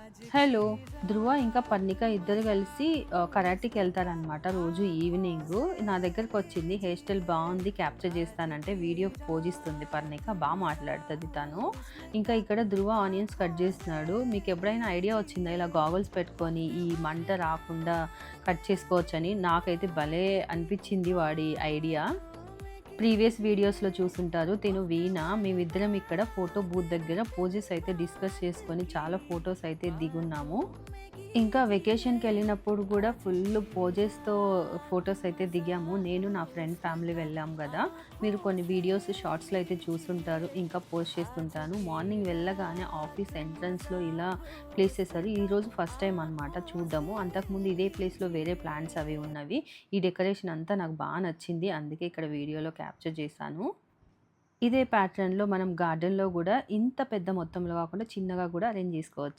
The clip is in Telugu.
హలో! ధ్రువ ఇంకా పర్ణిక ఇద్దరు కలిసి కరాటీకి వెళ్తారనమాట రోజు ఈవినింగు. నా దగ్గరకొచ్చింది. హెయిర్ స్టైల్ బావుంది క్యాప్చర్ చేస్తానంటే వీడియో పోజ్ ఇస్తుంది పర్ణిక. మాట్లాడుతది తను. ఇంకా ఇక్కడ ధ్రువ ఆనియన్స్ కట్ చేస్తున్నాడు. మీకెప్పుడైనా ఐడియా వచ్చిందా ఇలా గాగుల్స్ పెట్టుకొని ఈ మంట రాకుండా కట్ చేసుకోవచ్చని? నాకైతే భలే అనిపిచ్చింది వాడి ఐడియా. ప్రీవియస్ వీడియోస్‌లో చూసుంటారు. తిను వీణ. మేమిద్దరం ఇక్కడ ఫోటో బూత్ దగ్గర పోజెస్ అయితే డిస్కస్ చేసుకొని చాలా ఫోటోస్ అయితే దిగున్నాము. ఇంకా వెకేషన్‌కెళ్ళినప్పుడు కూడా ఫుల్ పోజెస్‌తో ఫోటోస్ అయితే దిగాము. నేను నా ఫ్రెండ్ ఫ్యామిలీ వెళ్ళాం గదా! మీరు కొన్ని వీడియోస్, షార్ట్స్‌లో అయితే చూసుంటారు. ఇంకా పోస్ట్ చేస్తుంటాను. మార్నింగ్ వెళ్ళగానే ఆఫీస్ ఎంట్రన్స్‌లో ఇలా ప్లేస్ చేశారు. ఈరోజు ఫస్ట్ టైమ్ అనమాట చూడ్డము. అంతకుముందు ఇదే ప్లేస్‌లో వేరే ప్లాంట్స్ అవి ఉన్నవి. ఈ డెకరేషన్ అంతా నాకు నచ్చింది. అందుకే ఇక్కడ వీడియోలో క్యాప్చర్ చేశాను. ఇదే ప్యాటర్న్‌లో మనం గార్డెన్‌లో గూడా ఇంత పెద్ద మొత్తంలో కాకుండా చిన్నగా గూడా అరేంజ్ చేసుకోవచ్చు.